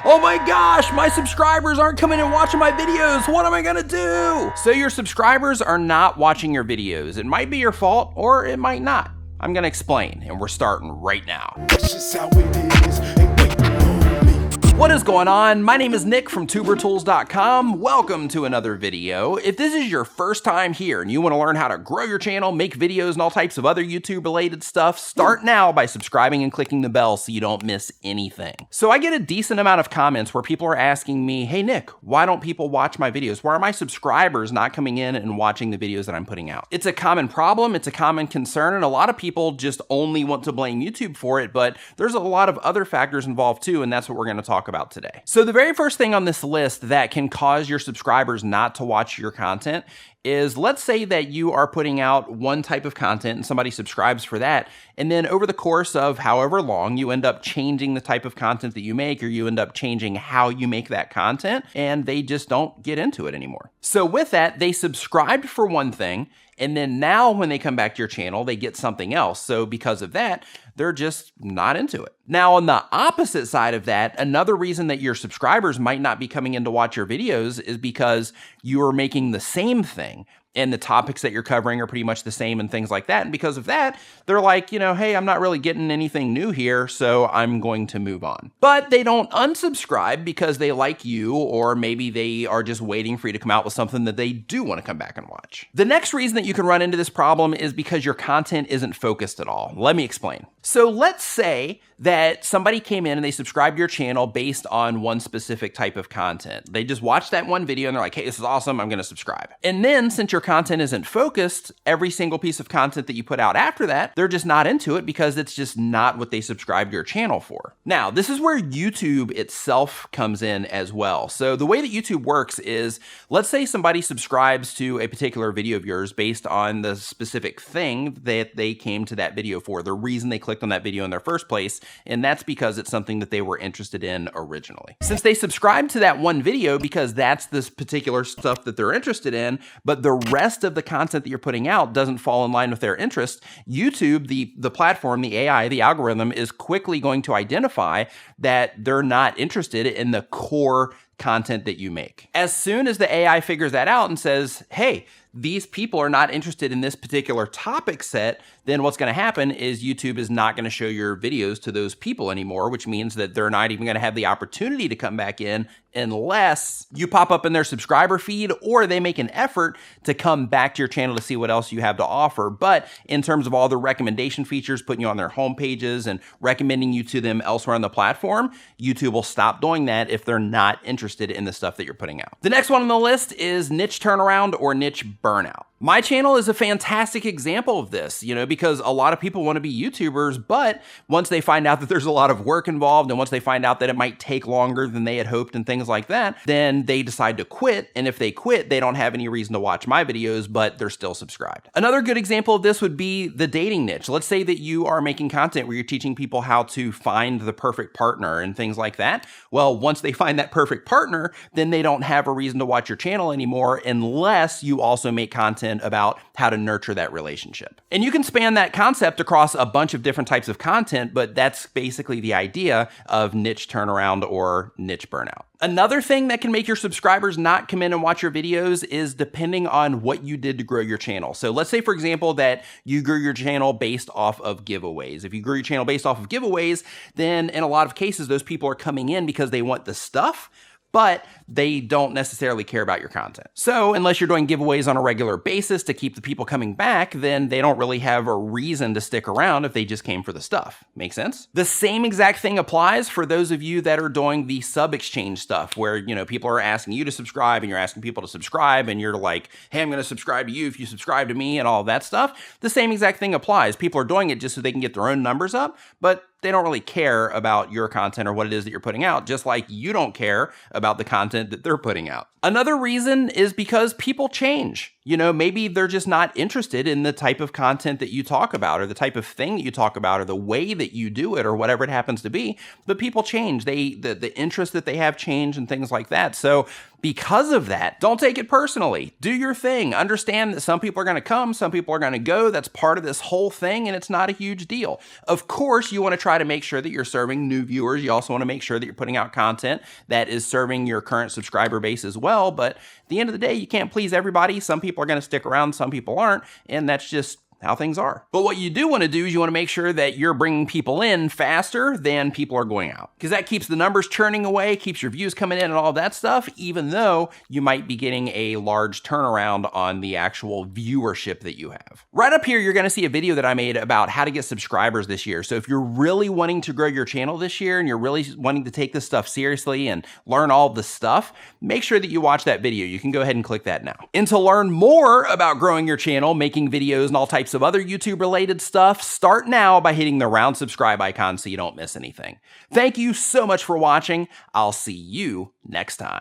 Oh my gosh, my subscribers aren't coming and watching my videos. What am I gonna do? So your subscribers are not watching your videos. It might be your fault or it might not. I'm gonna explain, and we're starting right now. That's just how it is. Ain't waiting on me. What is going on? My name is Nick from tubertools.com. Welcome to another video. If this is your first time here and you want to learn how to grow your channel, make videos, and all types of other YouTube related stuff, start now by subscribing and clicking the bell so you don't miss anything. So I get a decent amount of comments where people are asking me, hey Nick, why don't people watch my videos? Why are my subscribers not coming in and watching the videos that I'm putting out? It's a common problem, it's a common concern, and a lot of people just only want to blame YouTube for it, but there's a lot of other factors involved too, and that's what we're going to talk about today. So the very first thing on this list that can cause your subscribers not to watch your content is, let's say that you are putting out one type of content and somebody subscribes for that, and then over the course of however long, you end up changing the type of content that you make, or you end up changing how you make that content, and they just don't get into it anymore. So with that, they subscribed for one thing, and then now when they come back to your channel, they get something else. So because of that, they're just not into it. Now, on the opposite side of that, another reason that your subscribers might not be coming in to watch your videos is because you are making the same thing and the topics that you're covering are pretty much the same and things like that. And because of that, they're like, hey, I'm not really getting anything new here, so I'm going to move on. But they don't unsubscribe because they like you, or maybe they are just waiting for you to come out with something that they do want to come back and watch. The next reason that you can run into this problem is because your content isn't focused at all. Let me explain. So let's say that somebody came in and they subscribed to your channel based on one specific type of content. They just watched that one video and they're like, hey, this is awesome, I'm gonna subscribe. And then since your content isn't focused, every single piece of content that you put out after that, they're just not into it because it's just not what they subscribed to your channel for. Now, this is where YouTube itself comes in as well. So the way that YouTube works is, let's say somebody subscribes to a particular video of yours based on the specific thing that they came to that video for, the reason they clicked on that video in their first place, and that's because it's something that they were interested in originally. Since they subscribed to that one video because that's this particular stuff that they're interested in, but the rest of the content that you're putting out doesn't fall in line with their interest, YouTube, the platform, the AI, the algorithm is quickly going to identify that they're not interested in the core content that you make. As soon as the AI figures that out and says, hey, these people are not interested in this particular topic set, then what's going to happen is YouTube is not going to show your videos to those people anymore, which means that they're not even going to have the opportunity to come back in unless you pop up in their subscriber feed or they make an effort to come back to your channel to see what else you have to offer. But in terms of all the recommendation features, putting you on their home pages and recommending you to them elsewhere on the platform, YouTube will stop doing that if they're not interested in the stuff that you're putting out. The next one on the list is niche turnaround or niche burnout. My channel is a fantastic example of this, because a lot of people want to be YouTubers, but once they find out that there's a lot of work involved, and once they find out that it might take longer than they had hoped and things like that, then they decide to quit. And if they quit, they don't have any reason to watch my videos, but they're still subscribed. Another good example of this would be the dating niche. Let's say that you are making content where you're teaching people how to find the perfect partner and things like that. Well, once they find that perfect partner, then they don't have a reason to watch your channel anymore unless you also make content about how to nurture that relationship. And you can span that concept across a bunch of different types of content, but that's basically the idea of niche turnaround or niche burnout. Another thing that can make your subscribers not come in and watch your videos is depending on what you did to grow your channel. So let's say, for example, that you grew your channel based off of giveaways. If you grew your channel based off of giveaways, then in a lot of cases, those people are coming in because they want the stuff, but they don't necessarily care about your content. So unless you're doing giveaways on a regular basis to keep the people coming back, then they don't really have a reason to stick around if they just came for the stuff. Make sense? The same exact thing applies for those of you that are doing the sub exchange stuff where, people are asking you to subscribe and you're asking people to subscribe and you're like, hey, I'm going to subscribe to you if you subscribe to me and all of that stuff. The same exact thing applies. People are doing it just so they can get their own numbers up, but they don't really care about your content or what it is that you're putting out, just like you don't care about the content that they're putting out. Another reason is because people change. You know, maybe they're just not interested in the type of content that you talk about or the type of thing that you talk about or the way that you do it or whatever it happens to be. But people change. The interest that they have change and things like that. So because of that, don't take it personally. Do your thing. Understand that some people are going to come, some people are going to go. That's part of this whole thing, and it's not a huge deal. Of course, you want to try to make sure that you're serving new viewers. You also want to make sure that you're putting out content that is serving your current subscriber base as well. But at the end of the day, you can't please everybody. Some people are going to stick around, some people aren't, and that's just how things are. But what you do want to do is you want to make sure that you're bringing people in faster than people are going out, because that keeps the numbers churning away, keeps your views coming in and all that stuff, even though you might be getting a large turnaround on the actual viewership that you have. Right up here, you're going to see a video that I made about how to get subscribers this year. So if you're really wanting to grow your channel this year and you're really wanting to take this stuff seriously and learn all the stuff, make sure that you watch that video. You can go ahead and click that now. And to learn more about growing your channel, making videos and all types of other YouTube related stuff, start now by hitting the round subscribe icon so you don't miss anything. Thank you so much for watching. I'll see you next time.